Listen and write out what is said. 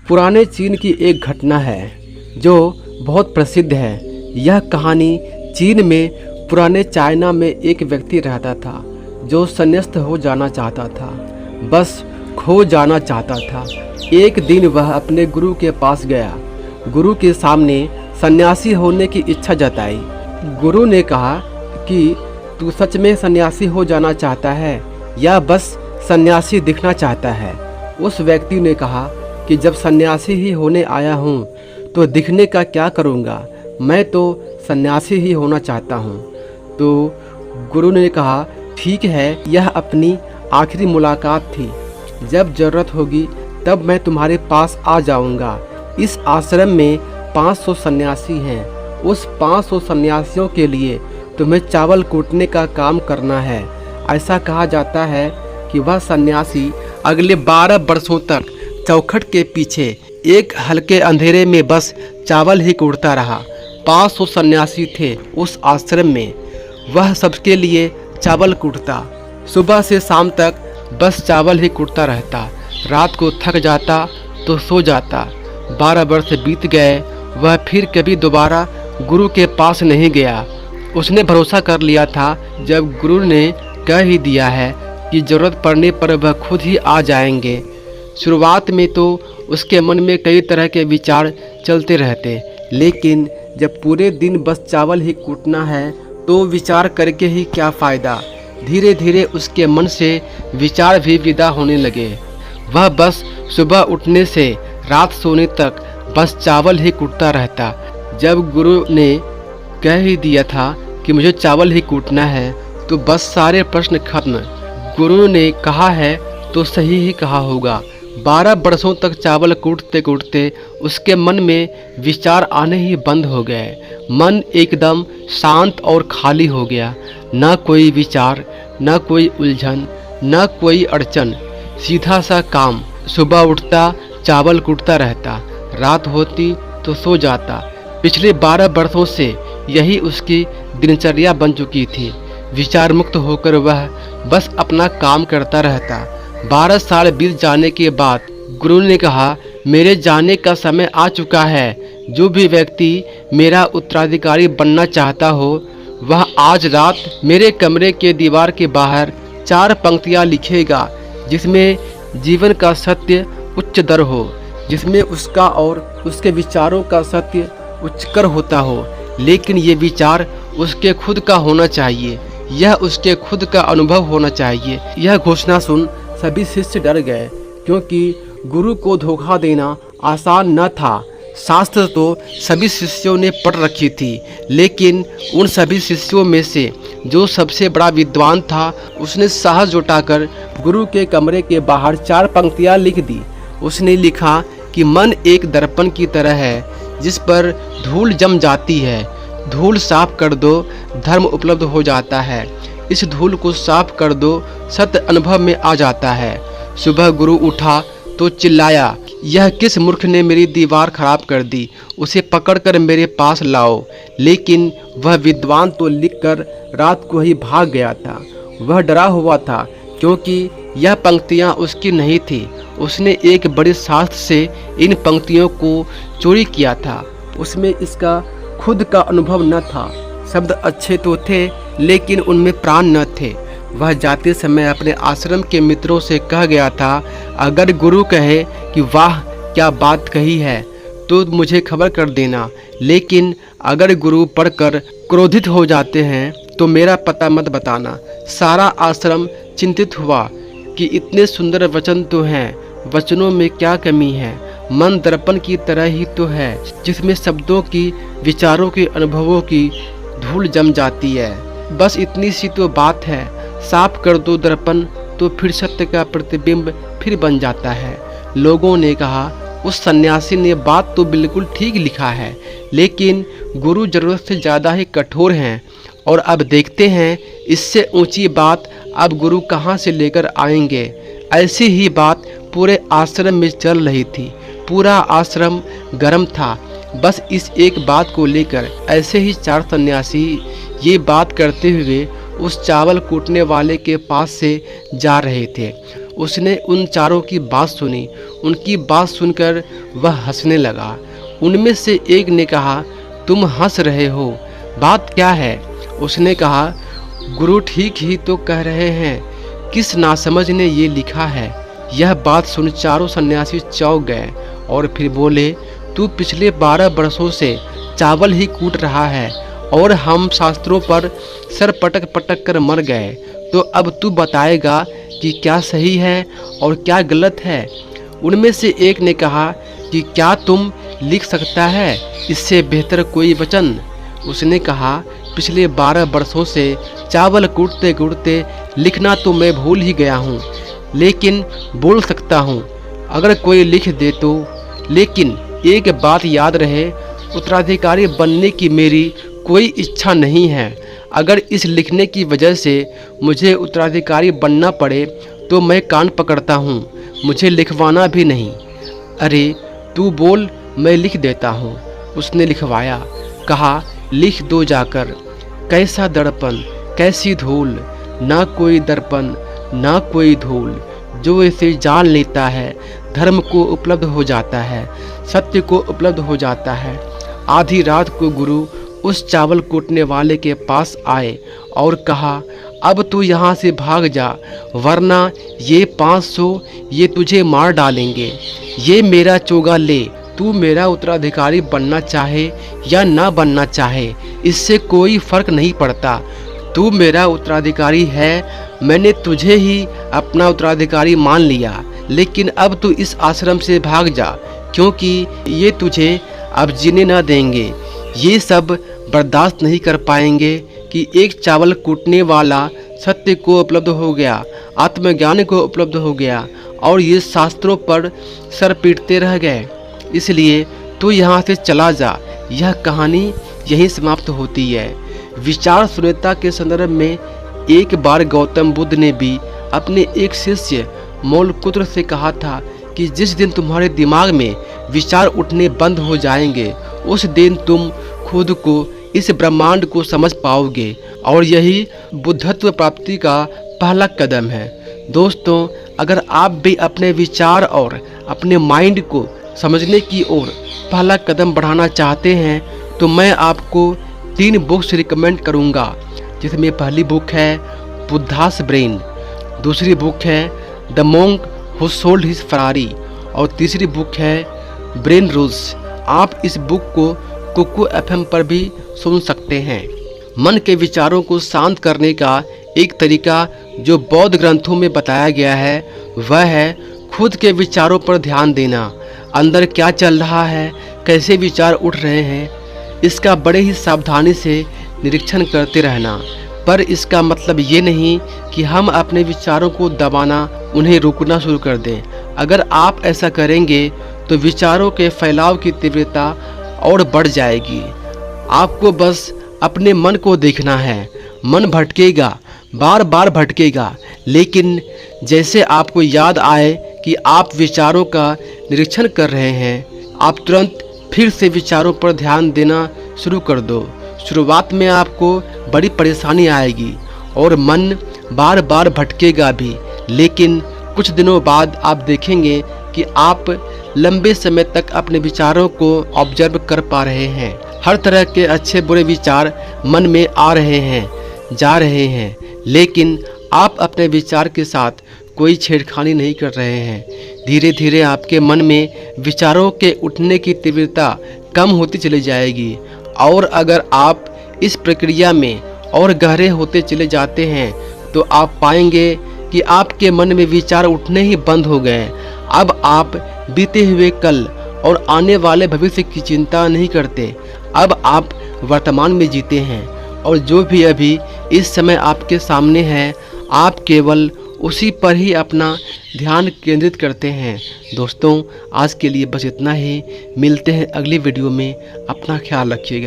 पुराने चीन की एक घटना है जो बहुत प्रसिद्ध है। यह कहानी चीन में पुराने चाइना में एक व्यक्ति रहता था जो संन्यास्त हो जाना चाहता था, बस खो जाना चाहता था। एक दिन वह अपने गुरु के पास गया। गुरु के सामने सन्यासी होने की इच्छा जताई। गुरु ने कहा कि तू सच में सन्यासी हो जाना चाहता है या बस सन्यासी दिखना चाहता है। उस व्यक्ति ने कहा कि जब सन्यासी ही होने आया हूँ तो दिखने का क्या करूँगा, मैं तो सन्यासी ही होना चाहता हूँ। तो गुरु ने कहा ठीक है, यह अपनी आखिरी मुलाकात थी, जब ज़रूरत होगी तब मैं तुम्हारे पास आ जाऊँगा। इस आश्रम में 500 सन्यासी हैं। उस 500 सन्यासियों के लिए तुम्हें चावल कूटने का काम करना है। ऐसा कहा जाता है कि वह सन्यासी अगले 12 वर्षों तक चौखट के पीछे एक हल्के अंधेरे में बस चावल ही कूटता रहा। 500 सन्यासी थे उस आश्रम में। वह सबके लिए चावल कूटता, सुबह से शाम तक बस चावल ही कूटता रहता। रात को थक जाता तो सो जाता। 12 वर्ष बीत गए, वह फिर कभी दोबारा गुरु के पास नहीं गया। उसने भरोसा कर लिया था, जब गुरु ने कह ही दिया है कि ज़रूरत पड़ने पर वह खुद ही आ जाएंगे। शुरुआत में तो उसके मन में कई तरह के विचार चलते रहते, लेकिन जब पूरे दिन बस चावल ही कूटना है तो विचार करके ही क्या फ़ायदा। धीरे धीरे उसके मन से विचार भी विदा होने लगे। वह बस सुबह उठने से रात सोने तक बस चावल ही कूटता रहता। जब गुरु ने कह ही दिया था कि मुझे चावल ही कूटना है तो बस सारे प्रश्न खत्म। गुरु ने कहा है तो सही ही कहा होगा। 12 वर्षों तक चावल कूटते कूटते उसके मन में विचार आने ही बंद हो गए। मन एकदम शांत और खाली हो गया। न कोई विचार, न कोई उलझन, न कोई अड़चन, सीधा सा काम। सुबह उठता, चावल कूटता रहता, रात होती तो सो जाता। पिछले 12 वर्षों से यही उसकी दिनचर्या बन चुकी थी। विचार मुक्त होकर वह बस अपना काम करता रहता। 12 साल बीत जाने के बाद गुरु ने कहा, मेरे जाने का समय आ चुका है। जो भी व्यक्ति मेरा उत्तराधिकारी बनना चाहता हो वह आज रात मेरे कमरे के दीवार के बाहर 4 पंक्तियाँ लिखेगा, जिसमें जीवन का सत्य उच्चतर हो, जिसमें उसका और उसके विचारों का सत्य उच्चकर होता हो, लेकिन ये विचार उसके खुद का होना चाहिए, यह उसके खुद का अनुभव होना चाहिए। यह घोषणा सुन सभी शिष्य डर गए, क्योंकि गुरु को धोखा देना आसान न था। शास्त्र तो सभी शिष्यों ने पढ़ रखी थी, लेकिन उन सभी शिष्यों में से जो सबसे बड़ा विद्वान था उसने साहस जुटाकर गुरु के कमरे के बाहर 4 पंक्तियाँ लिख दी। उसने लिखा कि मन एक दर्पण की तरह है जिस पर धूल जम जाती है। धूल साफ कर दो, धर्म उपलब्ध हो जाता है। इस धूल को साफ कर दो, सत्य अनुभव में आ जाता है। सुबह गुरु उठा तो चिल्लाया, यह किस मूर्ख ने मेरी दीवार खराब कर दी, उसे पकड़कर मेरे पास लाओ। लेकिन वह विद्वान तो लिखकर रात को ही भाग गया था। वह डरा हुआ था, क्योंकि यह पंक्तियाँ उसकी नहीं थी। उसने एक बड़े शास्त्र से इन पंक्तियों को चोरी किया था। उसमें इसका खुद का अनुभव न था। शब्द अच्छे तो थे, लेकिन उनमें प्राण न थे। वह जाते समय अपने आश्रम के मित्रों से कह गया था, अगर गुरु कहे कि वाह क्या बात कही है तो मुझे खबर कर देना, लेकिन अगर गुरु पढ़कर क्रोधित हो जाते हैं तो मेरा पता मत बताना। सारा आश्रम चिंतित हुआ कि इतने सुंदर वचन तो हैं, वचनों में क्या कमी है। मन दर्पण की तरह ही तो है, जिसमें शब्दों की, विचारों के, अनुभवों की धूल जम जाती है। बस इतनी सी तो बात है। साफ कर दो दर्पण तो फिर सत्य का प्रतिबिंब फिर बन जाता है। लोगों ने कहा, उस सन्यासी ने बात तो बिल्कुल ठीक लिखा है, लेकिन गुरु जरूरत से ज़्यादा ही कठोर हैं। और अब देखते हैं इससे ऊंची बात अब गुरु कहाँ से लेकर आएंगे। ऐसी ही बात पूरे आश्रम में चल रही थी। पूरा आश्रम गर्म था, बस इस एक बात को लेकर। ऐसे ही 4 सन्यासी ये बात करते हुए उस चावल कूटने वाले के पास से जा रहे थे। उसने उन चारों की बात सुनी। उनकी बात सुनकर वह हंसने लगा। उनमें से एक ने कहा, तुम हंस रहे हो, बात क्या है? उसने कहा, गुरु ठीक ही तो कह रहे हैं, किस नासमझ ने ये लिखा है। यह बात सुन चारों सन्यासी चौंक गए और फिर बोले, तू पिछले 12 वर्षों से चावल ही कूट रहा है और हम शास्त्रों पर सर पटक पटक कर मर गए, तो अब तू बताएगा कि क्या सही है और क्या गलत है। उनमें से एक ने कहा कि क्या तुम लिख सकता है इससे बेहतर कोई वचन? उसने कहा, पिछले 12 वर्षों से चावल कूटते कूटते लिखना तो मैं भूल ही गया हूँ, लेकिन बोल सकता हूँ अगर कोई लिख दे तो। लेकिन एक बात याद रहे, उत्तराधिकारी बनने की मेरी कोई इच्छा नहीं है। अगर इस लिखने की वजह से मुझे उत्तराधिकारी बनना पड़े तो मैं कान पकड़ता हूँ, मुझे लिखवाना भी नहीं। अरे तू बोल, मैं लिख देता हूँ। उसने लिखवाया। कहा, लिख दो जाकर। कैसा दर्पण, कैसी धूल, ना कोई दर्पण ना कोई धूल, जो इसे जान लेता है धर्म को उपलब्ध हो जाता है, सत्य को उपलब्ध हो जाता है। आधी रात को गुरु उस चावल कूटने वाले के पास आए और कहा, अब तू यहाँ से भाग जा, वरना ये 500 ये तुझे मार डालेंगे। ये मेरा चोगा ले, तू मेरा उत्तराधिकारी बनना चाहे या ना बनना चाहे, इससे कोई फर्क नहीं पड़ता। तू मेरा उत्तराधिकारी है, मैंने तुझे ही अपना उत्तराधिकारी मान लिया, लेकिन अब तू इस आश्रम से भाग जा, क्योंकि ये तुझे अब जीने ना देंगे। ये सब बर्दाश्त नहीं कर पाएंगे कि एक चावल कूटने वाला सत्य को उपलब्ध हो गया, आत्मज्ञान को उपलब्ध हो गया और ये शास्त्रों पर सर पीटते रह गए। इसलिए तू यहाँ से चला जा। यह कहानी यहीं समाप्त होती है। विचार शून्यता के संदर्भ में एक बार गौतम बुद्ध ने भी अपने एक शिष्य मौलपुत्र से कहा था कि जिस दिन तुम्हारे दिमाग में विचार उठने बंद हो जाएंगे, उस दिन तुम खुद को, इस ब्रह्मांड को समझ पाओगे, और यही बुद्धत्व प्राप्ति का पहला कदम है। दोस्तों, अगर आप भी अपने विचार और अपने माइंड को समझने की ओर पहला कदम बढ़ाना चाहते हैं तो मैं आपको 3 बुक्स रिकमेंड करूंगा, जिसमें पहली बुक है बुद्धास ब्रेन, दूसरी बुक है the monk who sold his Ferrari और तीसरी बुक है ब्रेन रूल्स। आप इस बुक को कुकू FM पर भी सुन सकते हैं। मन के विचारों को शांत करने का एक तरीका जो बौद्ध ग्रंथों में बताया गया है वह है खुद के विचारों पर ध्यान देना। अंदर क्या चल रहा है, कैसे विचार उठ रहे हैं, इसका बड़े ही सावधानी से निरीक्षण करते रहना। पर इसका मतलब ये नहीं कि हम अपने विचारों को दबाना, उन्हें रोकना शुरू कर दें। अगर आप ऐसा करेंगे तो विचारों के फैलाव की तीव्रता और बढ़ जाएगी। आपको बस अपने मन को देखना है। मन भटकेगा, बार बार भटकेगा, लेकिन जैसे आपको याद आए कि आप विचारों का निरीक्षण कर रहे हैं, आप तुरंत फिर से विचारों पर ध्यान देना शुरू कर दो। शुरुआत में आपको बड़ी परेशानी आएगी और मन बार बार भटकेगा भी, लेकिन कुछ दिनों बाद आप देखेंगे कि आप लंबे समय तक अपने विचारों को ऑब्जर्व कर पा रहे हैं। हर तरह के अच्छे बुरे विचार मन में आ रहे हैं, जा रहे हैं, लेकिन आप अपने विचार के साथ कोई छेड़खानी नहीं कर रहे हैं। धीरे धीरे आपके मन में विचारों के उठने की तीव्रता कम होती चली जाएगी, और अगर आप इस प्रक्रिया में और गहरे होते चले जाते हैं तो आप पाएंगे कि आपके मन में विचार उठने ही बंद हो गए। अब आप बीते हुए कल और आने वाले भविष्य की चिंता नहीं करते। अब आप वर्तमान में जीते हैं, और जो भी अभी इस समय आपके सामने है, आप केवल उसी पर ही अपना ध्यान केंद्रित करते हैं। दोस्तों, आज के लिए बस इतना ही। मिलते हैं अगली वीडियो में। अपना ख्याल रखिएगा।